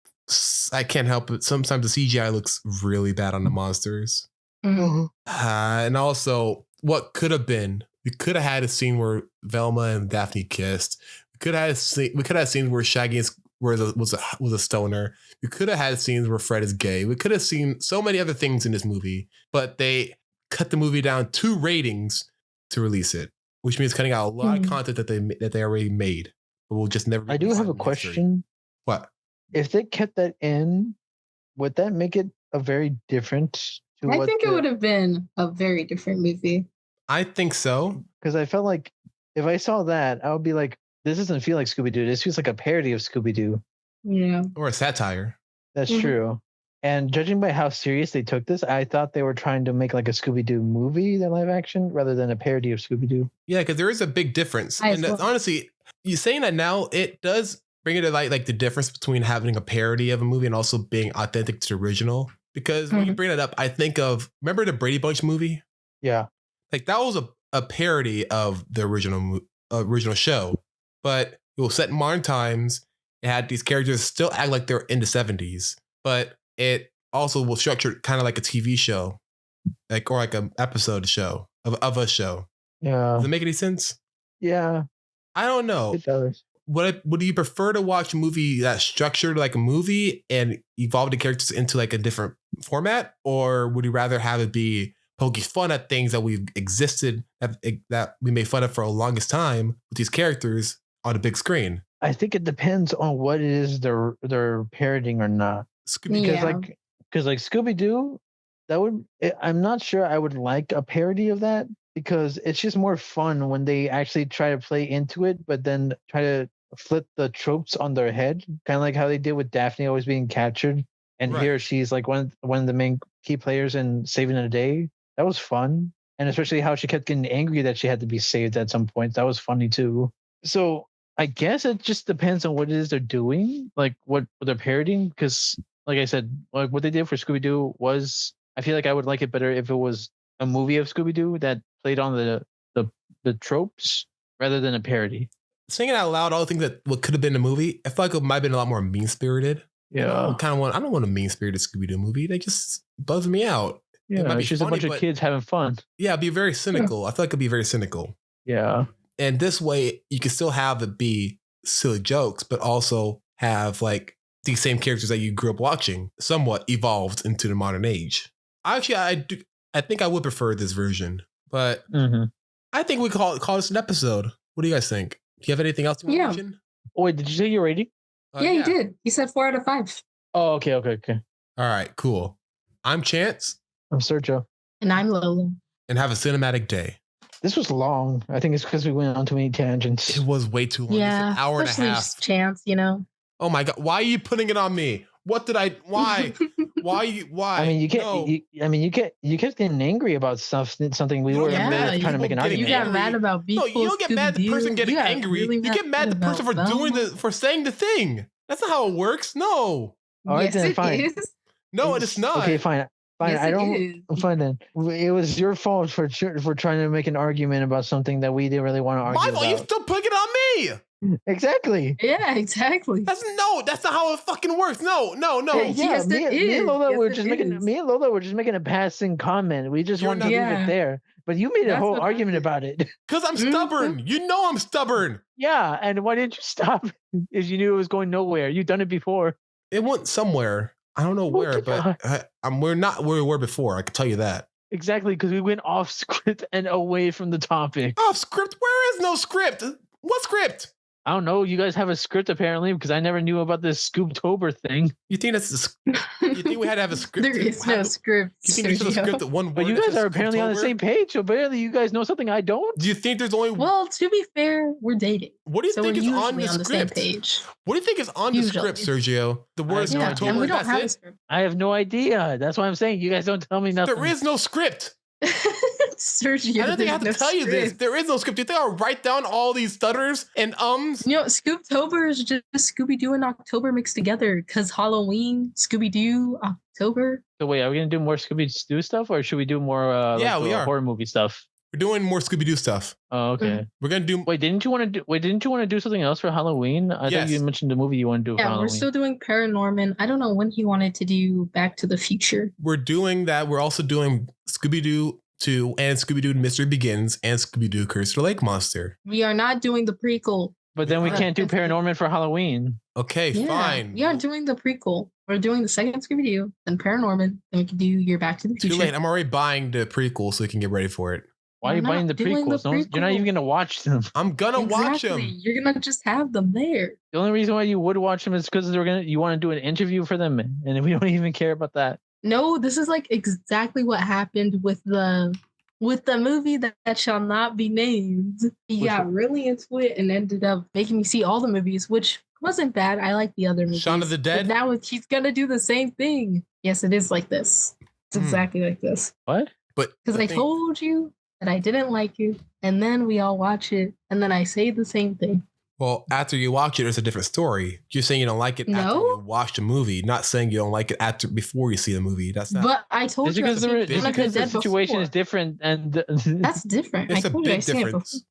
I can't help it. Sometimes the CGI looks really bad on the monsters. And also, what could have been? We could have had a scene where Velma and Daphne kissed. We could have had scenes where Shaggy was a stoner. We could have had scenes where Fred is gay. We could have seen so many other things in this movie, but they cut the movie down 2 ratings to release it, which means cutting out a lot of content that they already made. But we'll just never. I do have a question. What? If they kept that in, would that make it a very different? I think it would have been a very different movie. I think so. Because I felt like if I saw that, I would be like, this doesn't feel like Scooby-Doo. This feels like a parody of Scooby-Doo. Yeah. Or a satire. That's true. And judging by how serious they took this, I thought they were trying to make like a Scooby-Doo movie, the live action, rather than a parody of Scooby-Doo. Yeah, because there is a big difference. And honestly, you saying that now, it does bring it to light, like the difference between having a parody of a movie and also being authentic to the original. Because when you bring that up, I think of, remember the Brady Bunch movie? Yeah. Like that was a parody of the original show, but it was set in modern times. It had these characters still act like they're in the 70s, but it also was structured kind of like a TV show, or like an episode show of a show. Yeah. Does it make any sense? Yeah. I don't know. It does. Would you prefer to watch a movie that's structured like a movie and evolve the characters into like a different format, or would you rather have it be poking fun at things that we've existed that we made fun of for the longest time with these characters on a big screen? I think it depends on what it is they're parodying or not. Because like Scooby-Doo, I'm not sure I would like a parody of that, because it's just more fun when they actually try to play into it, but then try to flip the tropes on their head, kind of like how they did with Daphne always being captured, and here she's like one of the main key players in Saving the Day. That was fun, and especially how she kept getting angry that she had to be saved at some point. That was funny too. So I guess it just depends on what it is they're doing, like what they're parodying. Because, like I said, like what they did for Scooby-Doo was, I feel like I would like it better if it was a movie of Scooby-Doo that played on the tropes rather than a parody. Saying it out loud, all the things that what could have been a movie, I feel like it might have been a lot more mean-spirited. Yeah, I don't want a mean-spirited Scooby-Doo movie. They just buzz me out. Yeah, it's just a bunch of kids having fun. Yeah, it'd be very cynical. I feel like it'd be very cynical. Yeah. And this way, you can still have it be silly jokes, but also have like these same characters that you grew up watching somewhat evolved into the modern age. Actually, I think I would prefer this version, but I think we call this an episode. What do you guys think? Do you have anything else you want to mention? Oh, wait, did you say your rating? Yeah, you did. You said 4 out of 5. Oh, okay. All right, cool. I'm Chance. I'm Sergio. And I'm Lola. And have a cinematic day. This was long. I think it's because we went on too many tangents. It was way too long. Yeah, it's an hour and a half. Chance, you know. Oh my god! Why are you putting it on me? What did I? Why? Why? I mean, you can't. No. You kept getting angry about something we were trying to make an argument. You got mad about people. No, you don't get mad at the person getting angry. You get mad at the person for saying the thing. That's not how it works. No. All right, then fine. No, it's not. Okay, fine. Fine, yes, I'm fine then. It was your fault for trying to make an argument about something that we didn't really want to argue about. My fault. You still putting it on me. Exactly. Yeah, exactly. That's not how it fucking works. No. Yeah, me and Lola were just making a passing comment. We just wanted to leave it there. But you made a whole argument about it. Because I'm stubborn. You know I'm stubborn. Yeah, and why didn't you stop? If you knew it was going nowhere. You've done it before. It went somewhere. I don't know where, but we're not where we were before. I can tell you that. Exactly, because we went off script and away from the topic. Off script? Where is no script? What script? I don't know. You guys have a script apparently because I never knew about this Scooptober thing. You think that's you think we had to have a script? There is no script. You think there's no script that one word? But you guys are apparently on the same page, so apparently you guys know something I don't. Do you think there's only? Well, to be fair, we're dating. What do you think is on the same script? page. What do you think is on the script, Sergio? The word Scooptober. And we don't have a That's it. script. I have no idea. That's why I'm saying you guys don't tell me nothing. There is no script. Sergio, I don't think I have to tell you this. There is no script. You think I'll write down all these stutters and ums? You know, Scooptober is just Scooby-Doo and October mixed together because Halloween, Scooby-Doo, October. So wait, are we gonna do more Scooby-Doo stuff, or should we do more we are. horror movie stuff? We're doing more Scooby-Doo stuff. Oh, okay. We're gonna do. Wait, didn't you want to do something else for Halloween? I thought you mentioned the movie you want to do for Halloween. Yeah, we're still doing Paranorman. I don't know when he wanted to do Back to the Future. We're doing that. We're also doing Scooby-Doo 2 and Scooby-Doo Mystery Begins and Scooby-Doo Curse of the Lake Monster. We are not doing the prequel. But then we can't do Paranorman for Halloween. Okay, fine. We aren't doing the prequel. We're doing the second Scooby-Doo, then Paranorman, then we can do your Back to the Future. Too late. I'm already buying the prequel so we can get ready for it. Why are you buying the prequels? You're not even going to watch them. I'm going to watch them. You're going to just have them there. The only reason why you would watch them is because you want to do an interview for them, and we don't even care about that. No, this is like exactly what happened with the movie that shall not be named. He got really into it and ended up making me see all the movies, which wasn't bad. I like the other movies. Shaun of the Dead? But now he's going to do the same thing. Yes, it is like this. It's exactly like this. What? Because I told you that I didn't like you, and then we all watch it, and then I say the same thing. Well, after you watch it, it's a different story. You're saying you don't like it after you watch the movie, not saying you don't like it before you see the movie. That's not. But I told you because the situation is different, and that's different. It's a big difference.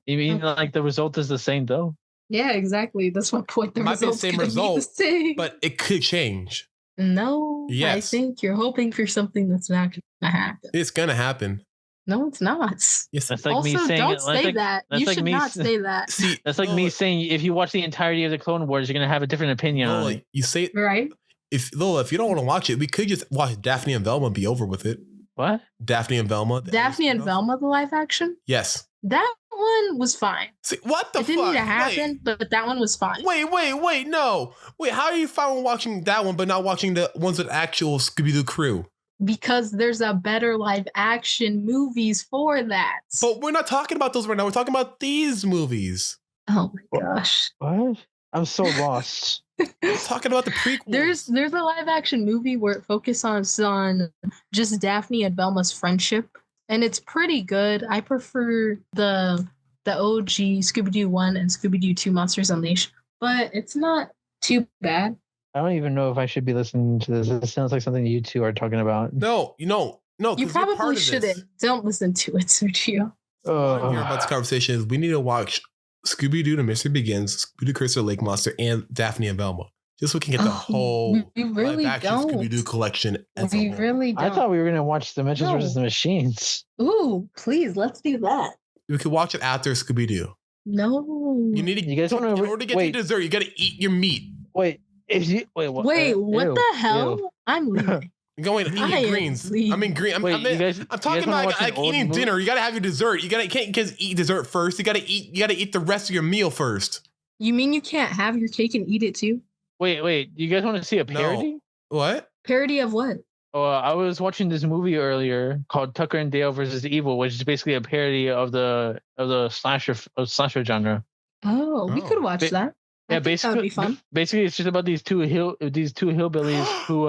You mean like the result is the same though? Yeah, exactly. That's my point. It might be the same result, but it could change. No, yes. I think you're hoping for something that's not going to happen. It's going to happen. No, it's not. Yes, that's like also, me saying. Don't say that. You should not say that. See, that's like me saying if you watch the entirety of the Clone Wars, you're gonna have a different opinion on it. You say right. If you don't want to watch it, we could just watch Daphne and Velma and be over with it. What? Daphne and Velma. Daphne and Velma, the live action. Yes. That one was fine. See, what the fuck? It didn't need to happen, but that one was fine. Wait, no. Wait, how are you fine with watching that one, but not watching the ones with actual Scooby-Doo crew? Because there's a better live action movies for that. But we're not talking about those right now. We're talking about these movies. Oh my gosh. What? I'm so lost. We're talking about the prequels. There's a live action movie where it focuses on just Daphne and Velma's friendship. And it's pretty good. I prefer the OG Scooby-Doo 1 and Scooby-Doo 2 Monsters Unleashed. But it's not too bad. I don't even know if I should be listening to this. It sounds like something you two are talking about. No. You probably shouldn't. Don't listen to it, Sergio. What I'm hearing about this conversation is we need to watch Scooby-Doo The Mystery Begins, Scooby-Doo Curse of the Lake Monster, and Daphne and Velma. Just so we can get the whole really live-action Scooby-Doo collection. We really don't. I thought we were going to watch Dimensions versus the Machines. Ooh, please, let's do that. We could watch it after Scooby-Doo. No. You need to. You guys want to? In order to get the dessert, you got to eat your meat. What the hell? Ew. I'm leaving. Going eating greens. I mean green. I'm talking about like eating dinner. You gotta have your dessert. You can't just eat dessert first. You gotta eat the rest of your meal first. You mean you can't have your cake and eat it too? Wait. You guys want to see a parody? No. What? Parody of what? Oh, I was watching this movie earlier called Tucker and Dale versus Evil, which is basically a parody of the slasher genre. Oh, we could watch that. Yeah, basically, that'd be fun. Basically, it's just about these two hillbillies who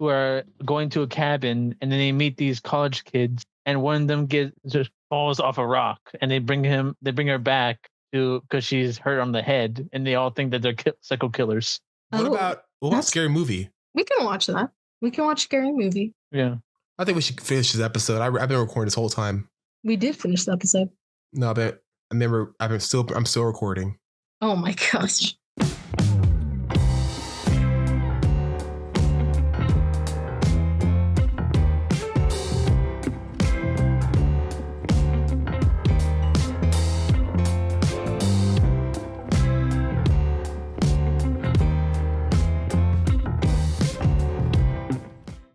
are going to a cabin, and then they meet these college kids, and one of them just falls off a rock, and they bring her back because she's hurt on the head, and they all think that they're psycho killers. What about Scary Movie? We can watch that. We can watch Scary Movie. Yeah, I think we should finish this episode. I've been recording this whole time. We did finish the episode. No, but I'm still recording. Oh my gosh.